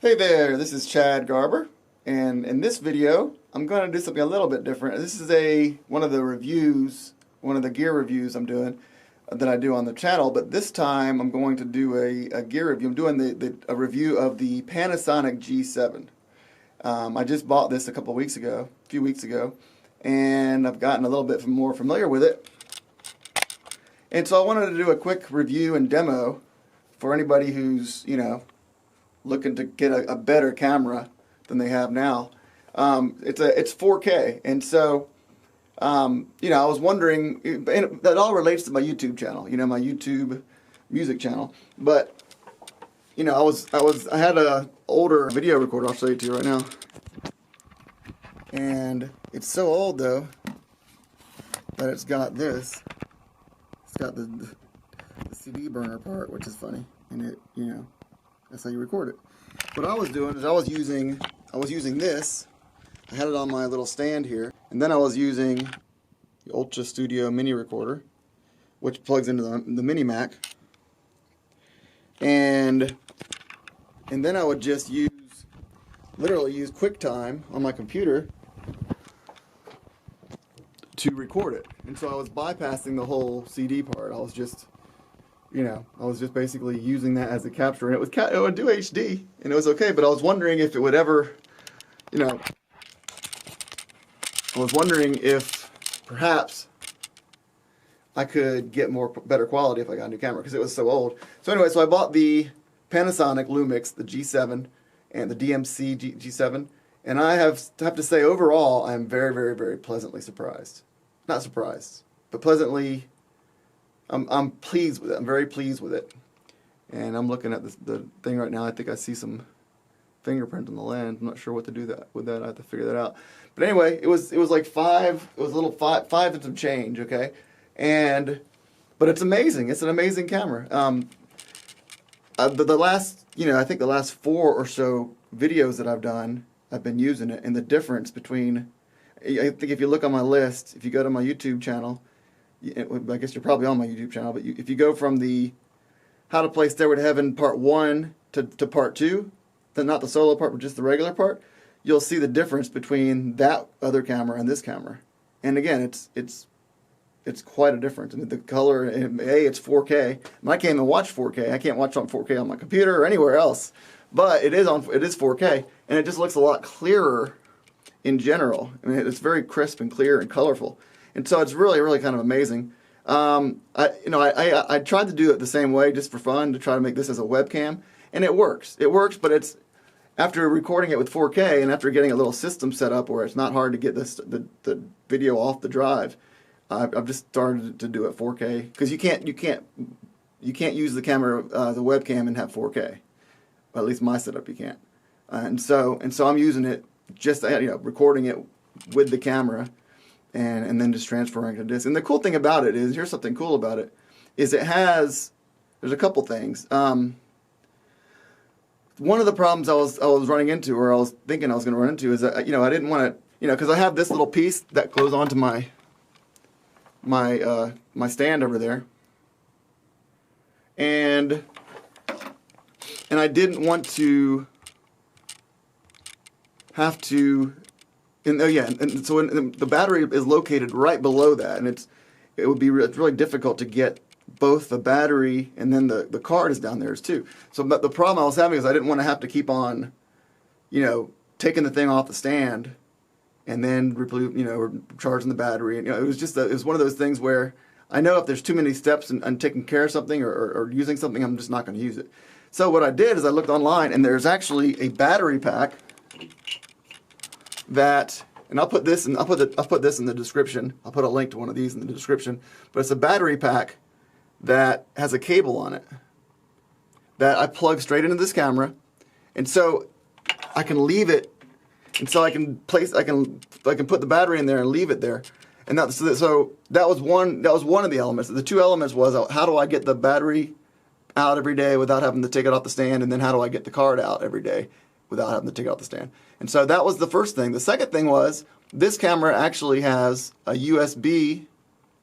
Hey there, this is Chad Garber, and in this video I'm going to do something a little bit different. This is one of the reviews, one of the gear reviews I'm doing that I do on the channel, but this time I'm going to do a gear review. I'm doing a review of the Panasonic G7. I just bought this a few weeks ago, and I've gotten a little bit more familiar with it. And so I wanted to do a quick review and demo for anybody who's, looking to get a better camera than they have now. It's 4K, and so I was wondering, and that all relates to my YouTube channel, my YouTube music channel. But I had a older video recorder. I'll show it to you right now, and it's so old though that it's got this. It's got the CD burner part, which is funny, and that's how you record it. What I was doing is I was using this. I had it on my little stand here, and then I was using the Ultra Studio mini recorder, which plugs into the mini Mac, and then I would just literally use QuickTime on my computer to record it. And so I was bypassing the whole CD part. I was just basically using that as a capture, and it would do HD, and it was okay. But I was wondering if it would ever, I was wondering if perhaps I could get better quality if I got a new camera, because it was so old. So anyway, so I bought the Panasonic Lumix, the G7, and the DMC G7, and I have to say, overall, I'm very, very, very pleasantly surprised. Not surprised, but pleasantly. I'm pleased with it. I'm very pleased with it. And I'm looking at the thing right now. I think I see some fingerprint on the lens. I'm not sure what to do with that. I have to figure that out. But anyway, it was like five. It was a little five and some change. Okay, but it's amazing. It's an amazing camera. The last, I think the last 4 or so videos that I've done, I've been using it, and the difference between, I think if you look on my list, if you go to my YouTube channel. I guess you're probably on my YouTube channel, but if you go from the How to Play Stairway to Heaven Part 1 to Part 2, not the solo part, but just the regular part, you'll see the difference between that other camera and this camera. And again, it's quite a difference. I mean, the color, it's 4K. I can't even watch 4K. I can't watch on 4K on my computer or anywhere else. But it is 4K, and it just looks a lot clearer in general. I mean, it's very crisp and clear and colorful. And so it's really, really kind of amazing. I tried to do it the same way just for fun, to try to make this as a webcam, and it works. It works, but it's after recording it with 4K and after getting a little system set up where it's not hard to get the video off the drive. I've just started to do it 4K, because you can't use the camera, the webcam, and have 4K. Well, at least my setup you can't. And so I'm using it just recording it with the camera. And then just transferring to disk. And the cool thing about it is, here's something cool about it, is there's a couple things. One of the problems I was running into, or I was thinking I was going to run into, is that I didn't want to, because I have this little piece that goes onto my stand over there, and I didn't want to have to. And so the battery is located right below that, and it's really difficult to get both the battery and then the card is down there too. So but the problem I was having is I didn't want to have to keep on, taking the thing off the stand and then charging the battery. And it was one of those things where I know if there's too many steps in taking care of something or using something, I'm just not going to use it. So what I did is I looked online, and there's actually a battery pack. And I'll put this in the description. I'll put a link to one of these in the description. But it's a battery pack that has a cable on it that I plug straight into this camera, and so I can leave it, and so I can put the battery in there and leave it there. And so that was one of the elements. The two elements was, how do I get the battery out every day without having to take it off the stand, and then how do I get the card out every day without having to take it off the stand. And so that was the first thing. The second thing was, this camera actually has a USB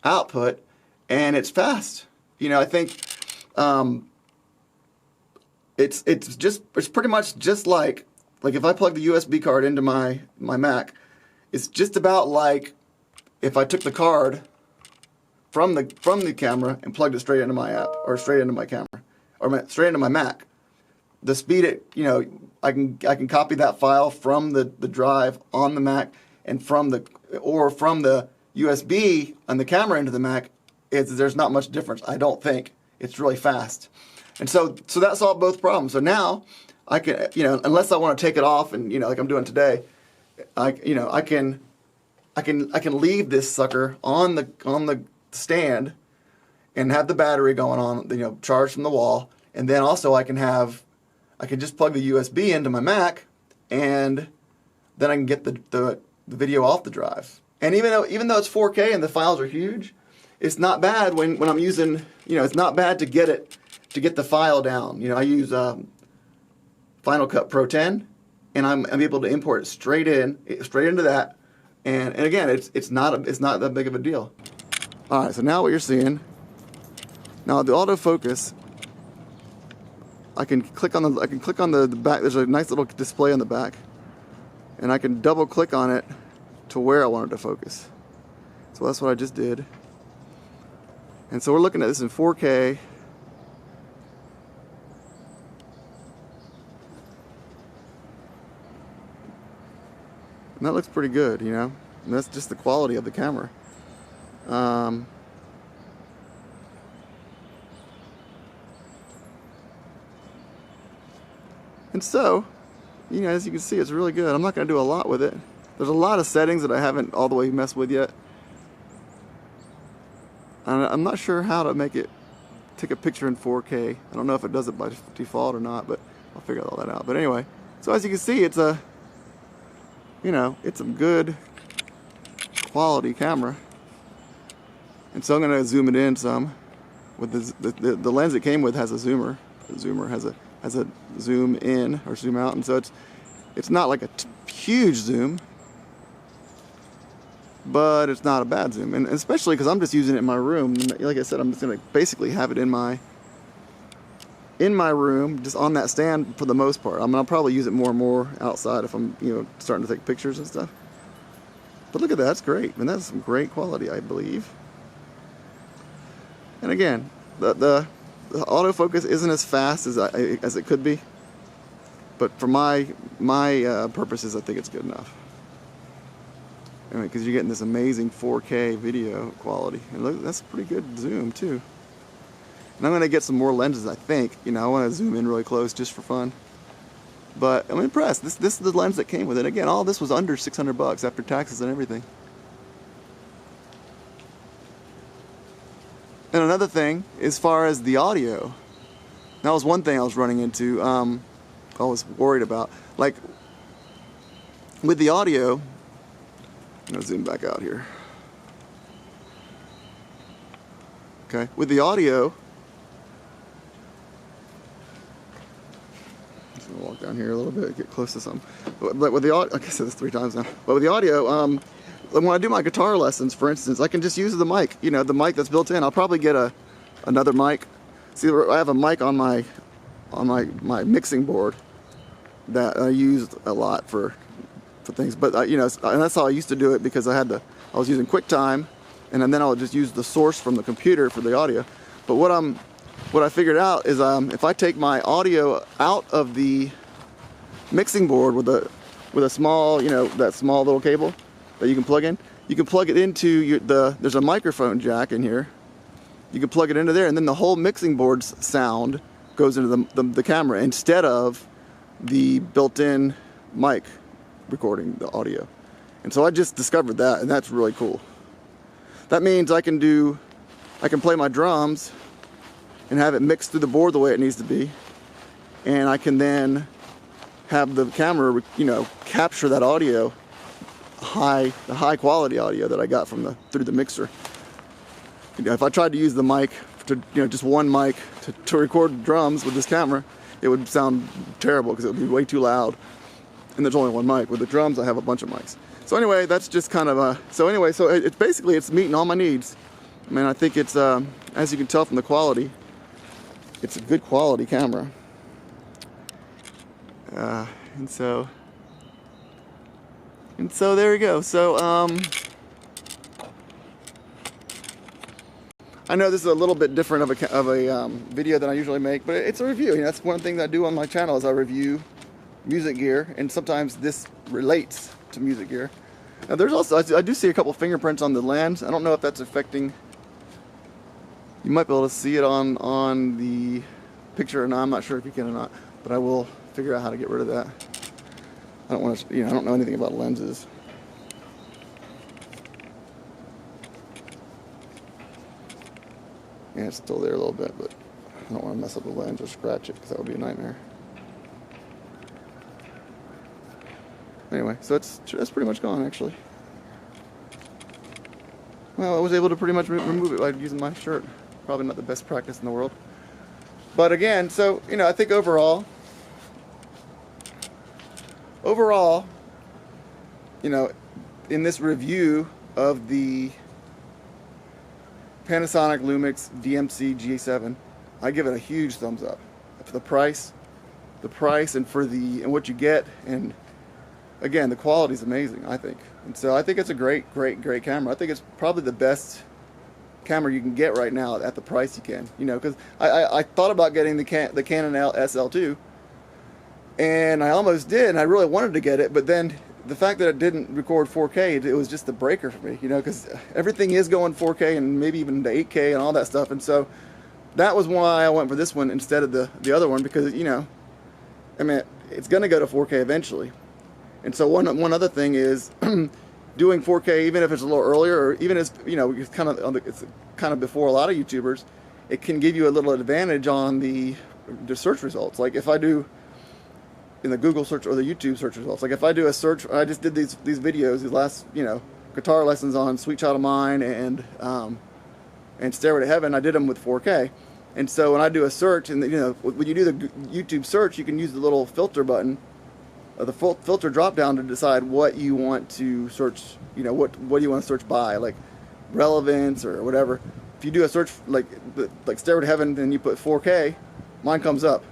output, and it's fast. I think it's pretty much just like if I plug the USB card into my Mac, it's just about like if I took the card from the camera and plugged it straight into my app or straight into my camera or straight into my Mac. The speed I can copy that file from the drive on the Mac and from the USB on the camera into the Mac. There's not much difference. I don't think it's really fast, and so that solved both problems. So now I can unless I want to take it off and like I'm doing today, I can leave this sucker on the stand and have the battery going on, charged from the wall, and then also I can just plug the USB into my Mac, and then I can get the video off the drive. And even though it's 4K and the files are huge, it's not bad when I'm using, it's not bad to get the file down. I use Final Cut Pro 10, and I'm able to import it straight into that. And again, it's not that big of a deal. All right, so now what you're seeing, now the autofocus, I can click on the back. There's a nice little display on the back, and I can double click on it to where I want it to focus. So that's what I just did. And so we're looking at this in 4K. And that looks pretty good, And that's just the quality of the camera. And so, as you can see, it's really good. I'm not going to do a lot with it. There's a lot of settings that I haven't all the way messed with yet. And I'm not sure how to make it take a picture in 4K. I don't know if it does it by default or not, but I'll figure all that out. But anyway, so as you can see, it's a good quality camera. And so I'm going to zoom it in some. With the lens it came with has a zoomer. The zoomer has a zoom in or zoom out, and so it's not like a huge zoom, but it's not a bad zoom, and especially because I'm just using it in my room. Like I said, I'm just going to basically have it in my room, just on that stand for the most part. I'll probably use it more and more outside if I'm starting to take pictures and stuff. But look at that, that's great, and that's some great quality, I believe. And again, the autofocus isn't as fast as it could be, but for my purposes, I think it's good enough. Because you're getting this amazing 4K video quality, and look, that's a pretty good zoom too. And I'm going to get some more lenses, I think. I want to zoom in really close just for fun. But I'm impressed. This is the lens that came with it. Again, all this was under $600 after taxes and everything. And another thing, as far as the audio, that was one thing I was running into, I was worried about. Like, with the audio, I'm going to zoom back out here. Okay, with the audio, I'm just going to walk down here a little bit, get close to something. But with the audio, like I said this 3 times now, but with the audio, when I do my guitar lessons, for instance, I can just use the mic, the mic that's built in. I'll probably get another mic. See, I have a mic on my mixing board that I used a lot for things. But and that's how I used to do it, because I was using QuickTime, and then I would just use the source from the computer for the audio. But what I figured out is if I take my audio out of the mixing board with a small, that small little cable that you can plug in. You can plug it into there's a microphone jack in here. You can plug it into there, and then the whole mixing board's sound goes into the camera instead of the built-in mic recording the audio. And so I just discovered that, and that's really cool. That means I can play my drums and have it mixed through the board the way it needs to be, and I can then have the camera, capture that audio, the high quality audio that I got through the mixer. If I tried to use the mic just one mic to record drums with this camera, it would sound terrible because it would be way too loud. And there's only one mic. With the drums, I have a bunch of mics. So anyway, that's just kind of so it's basically meeting all my needs. I think it's as you can tell from the quality, it's a good quality camera. And so there we go. So I know this is a little bit different of a video than I usually make, but it's a review. You know, that's one thing that I do on my channel is I review music gear, and sometimes this relates to music gear. Now there's also, I do see a couple fingerprints on the lens. I don't know if that's affecting, you might be able to see it on the picture or not. I'm not sure if you can or not, but I will figure out how to get rid of that. I don't want to, I don't know anything about lenses. Yeah, it's still there a little bit, but I don't want to mess up the lens or scratch it because that would be a nightmare. Anyway, so that's pretty much gone, actually. Well, I was able to pretty much remove it by using my shirt. Probably not the best practice in the world. But again, so, I think overall, in this review of the Panasonic Lumix DMC G7, I give it a huge thumbs up for the price and for and what you get, and again, the quality is amazing, I think. And so I think it's a great camera. I think it's probably the best camera you can get right now at the price you can. Because I thought about getting the Canon SL2, and I almost did, and I really wanted to get it, but then the fact that it didn't record 4K, it was just the breaker for me, because everything is going 4K and maybe even to 8K and all that stuff. And so that was why I went for this one instead of the other one, because, I mean, it's going to go to 4K eventually. And so one other thing is doing 4K, even if it's a little earlier, or even as, it's kind of before a lot of YouTubers, it can give you a little advantage on the search results. Like if I do in the Google search or the YouTube search results. Like if I do a search, I just did these videos, these last, guitar lessons on Sweet Child of Mine and Stairway to Heaven. I did them with 4K. And so when I do a search, and when you do the YouTube search, you can use the little filter button, the filter drop down to decide what you want to search, what do you want to search by, like relevance or whatever. If you do a search like Stairway to Heaven, then you put 4K, mine comes up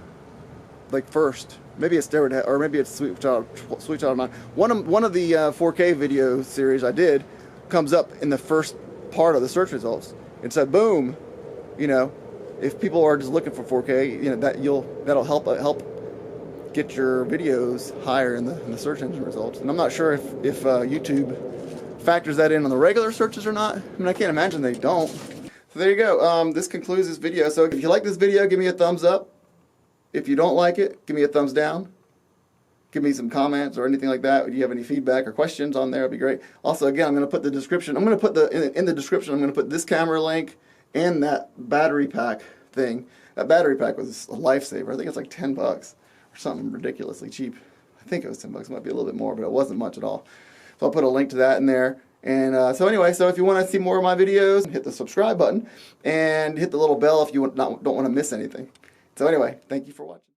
like first. Maybe it's Stairway to Heaven, or maybe it's Sweet Child of Mine. One of the 4K video series I did comes up in the first part of the search results. And so boom, if people are just looking for 4K, that'll help get your videos higher in the search engine results. And I'm not sure if YouTube factors that in on the regular searches or not. I mean, I can't imagine they don't. So there you go. This concludes this video. So if you like this video, give me a thumbs up. If you don't like it, give me a thumbs down. Give me some comments or anything like that. If you have any feedback or questions on there, it'd be great. Also, again, I'm going to put the description. I'm going to put in the description. I'm going to put this camera link and that battery pack thing. That battery pack was a lifesaver. I think it's like $10 or something ridiculously cheap. I think it was $10. It might be a little bit more, but it wasn't much at all. So I'll put a link to that in there. And so anyway, so if you want to see more of my videos, hit the subscribe button and hit the little bell if you don't want to miss anything. So anyway, thank you for watching.